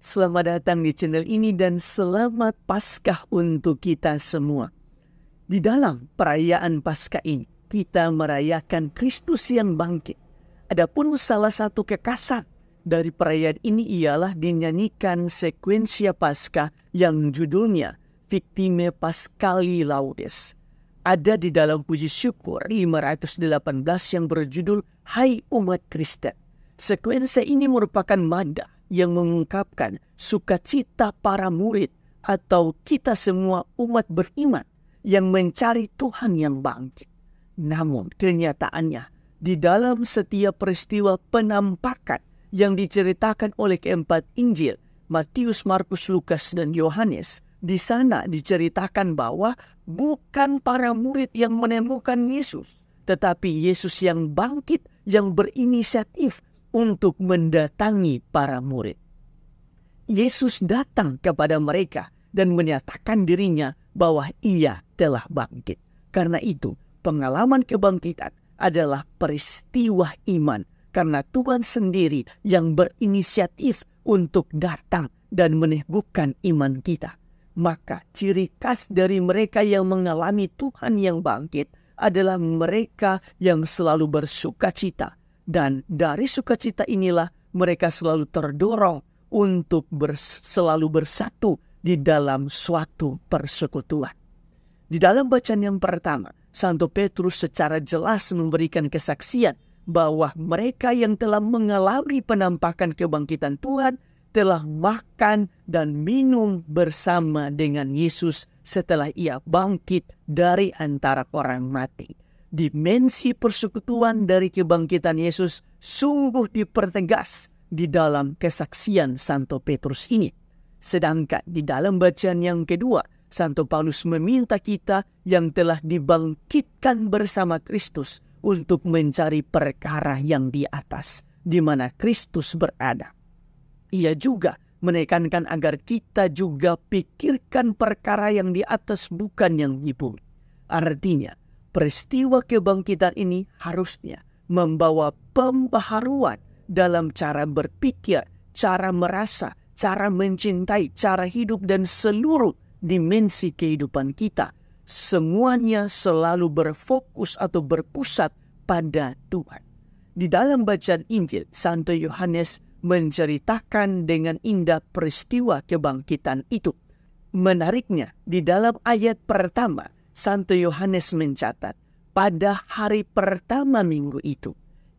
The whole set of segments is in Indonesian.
Selamat datang di channel ini dan selamat Paskah untuk kita semua. Di dalam perayaan Paskah ini, kita merayakan Kristus yang bangkit. Adapun salah satu kekhasan dari perayaan ini ialah dinyanyikan sekuensia Paskah yang judulnya Victime Paschali Laudes. Ada di dalam puji syukur 518 yang berjudul Hai Umat Kristen. Sekuensia ini merupakan nada yang mengungkapkan sukacita para murid atau kita semua umat beriman yang mencari Tuhan yang bangkit. Namun kenyataannya di dalam setiap peristiwa penampakan yang diceritakan oleh keempat Injil, Matius, Markus, Lukas, dan Yohanes, di sana diceritakan bahwa bukan para murid yang menemukan Yesus, tetapi Yesus yang bangkit yang berinisiatif untuk mendatangi para murid. Yesus datang kepada mereka dan menyatakan dirinya bahwa ia telah bangkit. Karena itu, pengalaman kebangkitan adalah peristiwa iman. Karena Tuhan sendiri yang berinisiatif untuk datang dan meneguhkan iman kita. Maka ciri khas dari mereka yang mengalami Tuhan yang bangkit adalah mereka yang selalu bersukacita. Dan dari sukacita inilah mereka selalu terdorong untuk selalu bersatu di dalam suatu persekutuan. Di dalam bacaan yang pertama, Santo Petrus secara jelas memberikan kesaksian bahwa mereka yang telah mengalami penampakan kebangkitan Tuhan telah makan dan minum bersama dengan Yesus setelah ia bangkit dari antara orang mati. Dimensi persekutuan dari kebangkitan Yesus sungguh dipertegas di dalam kesaksian Santo Petrus ini. Sedangkan di dalam bacaan yang kedua, Santo Paulus meminta kita yang telah dibangkitkan bersama Kristus untuk mencari perkara yang di atas, di mana Kristus berada. Ia juga menekankan agar kita juga pikirkan perkara yang di atas, bukan yang di bumi. Artinya, peristiwa kebangkitan ini harusnya membawa pembaharuan dalam cara berpikir, cara merasa, cara mencintai, cara hidup, dan seluruh dimensi kehidupan kita. Semuanya selalu berfokus atau berpusat pada Tuhan. Di dalam bacaan Injil, Santo Yohanes menceritakan dengan indah peristiwa kebangkitan itu. Menariknya, di dalam ayat pertama, Santo Yohanes mencatat, pada hari pertama minggu itu,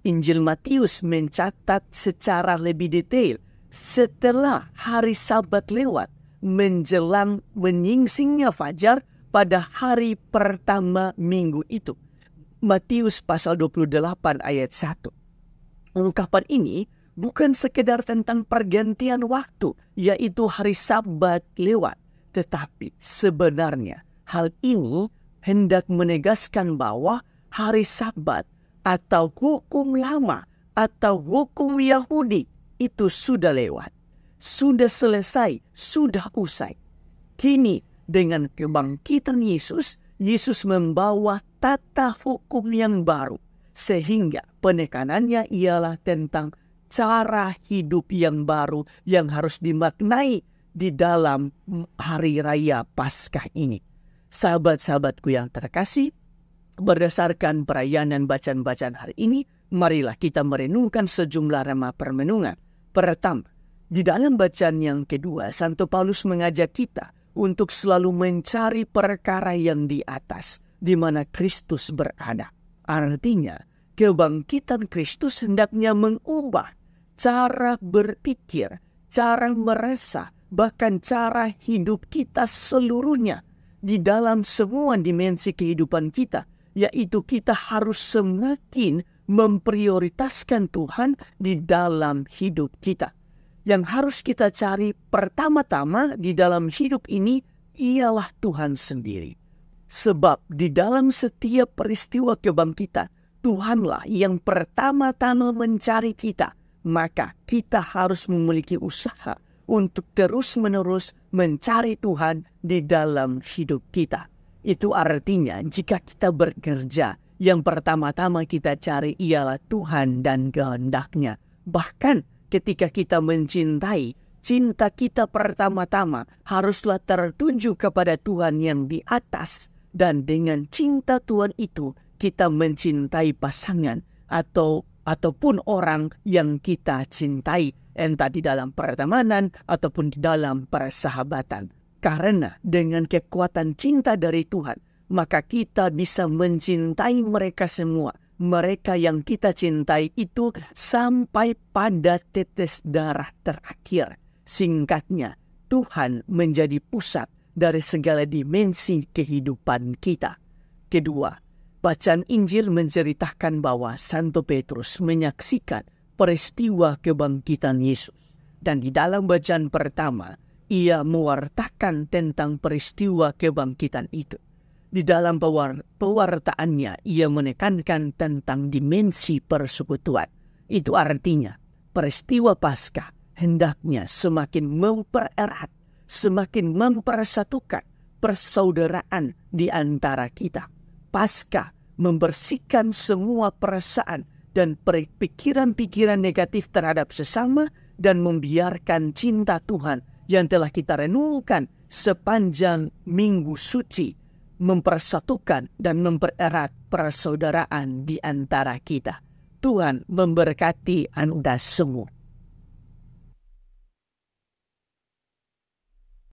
Injil Matius mencatat secara lebih detail, setelah hari Sabat lewat, menjelang menyingsingnya fajar pada hari pertama minggu itu. Matius pasal 28 ayat 1. Ungkapan ini bukan sekedar tentang pergantian waktu, yaitu hari Sabat lewat, tetapi sebenarnya hal ini hendak menegaskan bahwa hari Sabat atau hukum lama atau hukum Yahudi itu sudah lewat, sudah selesai, sudah usai. Kini dengan kebangkitan Yesus, Yesus membawa tata hukum yang baru, sehingga penekanannya ialah tentang cara hidup yang baru yang harus dimaknai di dalam hari raya Paskah ini. Sahabat-sahabatku yang terkasih, berdasarkan perayaan dan bacaan-bacaan hari ini, marilah kita merenungkan sejumlah rema permenungan. Pertama, di dalam bacaan yang kedua, Santo Paulus mengajak kita untuk selalu mencari perkara yang di atas, di mana Kristus berada. Artinya, kebangkitan Kristus hendaknya mengubah cara berpikir, cara merasa, bahkan cara hidup kita seluruhnya di dalam semua dimensi kehidupan kita, yaitu kita harus semakin memprioritaskan Tuhan di dalam hidup kita. Yang harus kita cari pertama-tama di dalam hidup ini ialah Tuhan sendiri. Sebab di dalam setiap peristiwa kebangkitan, Tuhanlah yang pertama-tama mencari kita. Maka kita harus memiliki usaha untuk terus-menerus mencari Tuhan di dalam hidup kita. Itu artinya jika kita bekerja, yang pertama-tama kita cari ialah Tuhan dan kehendak-Nya. Bahkan ketika kita mencintai, cinta kita pertama-tama haruslah tertuju kepada Tuhan yang di atas. Dan dengan cinta Tuhan itu, kita mencintai pasangan ataupun orang yang kita cintai, entah di dalam pertemanan ataupun di dalam persahabatan. Karena dengan kekuatan cinta dari Tuhan, maka kita bisa mencintai mereka semua. Mereka yang kita cintai itu sampai pada tetes darah terakhir. Singkatnya, Tuhan menjadi pusat dari segala dimensi kehidupan kita. Kedua, bacaan Injil menceritakan bahwa Santo Petrus menyaksikan peristiwa kebangkitan Yesus. Dan di dalam bacaan pertama, ia mewartakan tentang peristiwa kebangkitan itu. Di dalam pewartaannya, ia menekankan tentang dimensi persekutuan. Itu artinya, peristiwa Paskah hendaknya semakin mempererat, semakin mempersatukan persaudaraan di antara kita. Paskah membersihkan semua perasaan dan pikiran-pikiran negatif terhadap sesama dan membiarkan cinta Tuhan yang telah kita renungkan sepanjang Minggu Suci mempersatukan dan mempererat persaudaraan di antara kita. Tuhan memberkati Anda semua.